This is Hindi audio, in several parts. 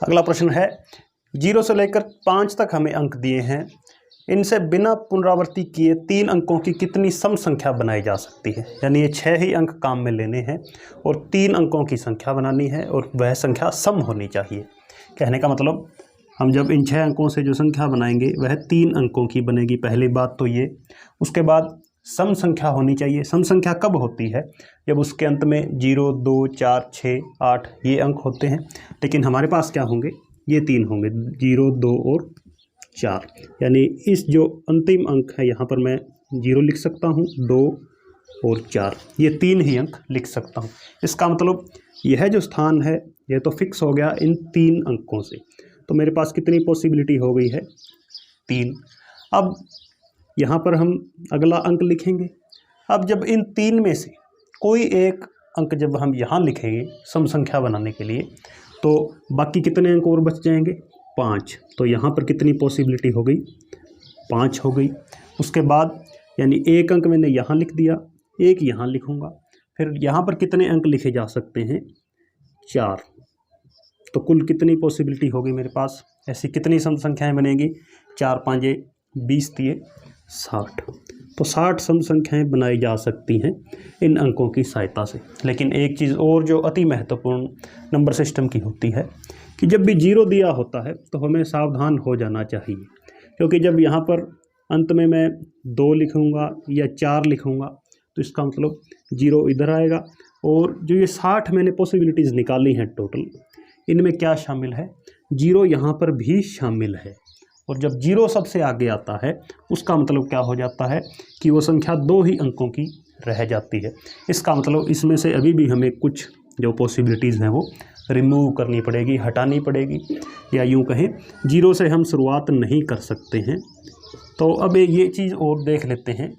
अगला प्रश्न है 0 से लेकर 5 तक हमें अंक दिए हैं, इनसे बिना पुनरावृत्ति किए 3 अंकों की कितनी सम संख्या बनाई जा सकती है। यानी ये 6 ही अंक काम में लेने हैं और 3 अंकों की संख्या बनानी है और वह संख्या सम होनी चाहिए। कहने का मतलब हम जब इन 6 अंकों से जो संख्या बनाएंगे वह 3 अंकों की बनेगी, पहली बात तो ये। उसके बाद सम संख्या होनी चाहिए। सम संख्या कब होती है? जब उसके अंत में 0, 2, 4, 6, 8 ये अंक होते हैं, लेकिन हमारे पास क्या होंगे? ये 3 होंगे, 0, 2 और 4। यानी इस जो अंतिम अंक है यहाँ पर मैं 0 लिख सकता हूँ, 2 और 4, ये 3 ही अंक लिख सकता हूँ। इसका मतलब यह जो स्थान है यह तो फिक्स हो गया इन 3 अंकों से। तो मेरे पास कितनी पॉसिबिलिटी हो गई है? 3। अब यहाँ पर हम अगला अंक लिखेंगे। अब जब इन 3 में से कोई एक अंक जब हम यहाँ लिखेंगे सम संख्या बनाने के लिए, तो बाकी कितने अंक और बच जाएंगे? 5। तो यहाँ पर कितनी पॉसिबिलिटी हो गई? 5 हो गई। उसके बाद यानी एक अंक मैंने यहाँ लिख दिया, एक यहाँ लिखूँगा, फिर यहाँ पर कितने अंक लिखे जा सकते हैं? 4। तो कुल कितनी पॉसिबिलिटी होगी मेरे पास? ऐसी कितनी सम संख्याएं बनेगी? 4 5 20 3 60। तो 60 सम संख्याएं बनाई जा सकती हैं इन अंकों की सहायता से। लेकिन एक चीज़ और जो अति महत्वपूर्ण नंबर सिस्टम की होती है कि जब भी 0 दिया होता है तो हमें सावधान हो जाना चाहिए, क्योंकि जब यहाँ पर अंत में मैं 2 लिखूँगा या 4 लिखूँगा तो इसका मतलब 0 इधर आएगा। और जो ये 60 मैंने पॉसिबिलिटीज़ निकाली हैं टोटल, इनमें क्या शामिल है? 0 यहाँ पर भी शामिल है। और जब 0 सबसे आगे आता है उसका मतलब क्या हो जाता है कि वो संख्या 2 ही अंकों की रह जाती है। इसका मतलब इसमें से अभी भी हमें कुछ जो पॉसिबिलिटीज़ हैं वो रिमूव करनी पड़ेगी, हटानी पड़ेगी, या यूँ कहें 0 से हम शुरुआत नहीं कर सकते हैं। तो अब ये चीज़ और देख लेते हैं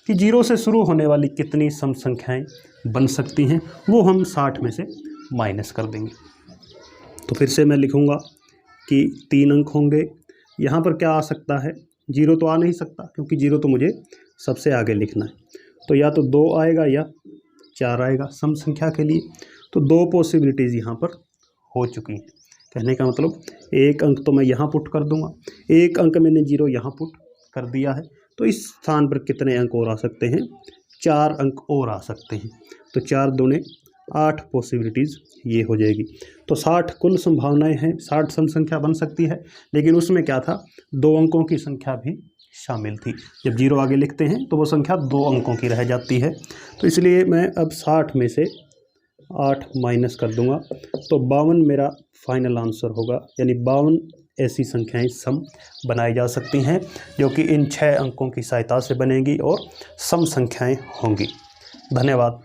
कि 0 से शुरू होने वाली कितनी सम संख्याएँ बन सकती हैं, वो हम 60 में से माइनस कर देंगे। तो फिर से मैं लिखूँगा कि 3 अंक होंगे। यहाँ पर क्या आ सकता है? 0 तो आ नहीं सकता, क्योंकि 0 तो मुझे सबसे आगे लिखना है। तो या तो 2 आएगा या 4 आएगा सम संख्या के लिए। तो 2 पॉसिबिलिटीज़ यहाँ पर हो चुकी हैं। कहने का मतलब एक अंक तो मैं यहाँ पुट कर दूँगा, एक अंक मैंने 0 यहाँ पुट कर दिया है। तो इस स्थान पर कितने अंक और आ सकते हैं? 4 अंक और आ सकते हैं। तो 4 दूने 8 पॉसिबिलिटीज़ ये हो जाएगी। तो 60 कुल संभावनाएं हैं, 60 सम संख्या बन सकती है। लेकिन उसमें क्या था? 2 अंकों की संख्या भी शामिल थी। जब 0 आगे लिखते हैं तो वो संख्या 2 अंकों की रह जाती है। तो इसलिए मैं अब 60 में से 8 माइनस कर दूंगा, तो 52 मेरा फाइनल आंसर होगा। यानी 52 ऐसी संख्याएं सम बनाई जा सकती हैं जो कि इन 6 अंकों की सहायता से बनेगी और सम संख्याएं होंगी। धन्यवाद।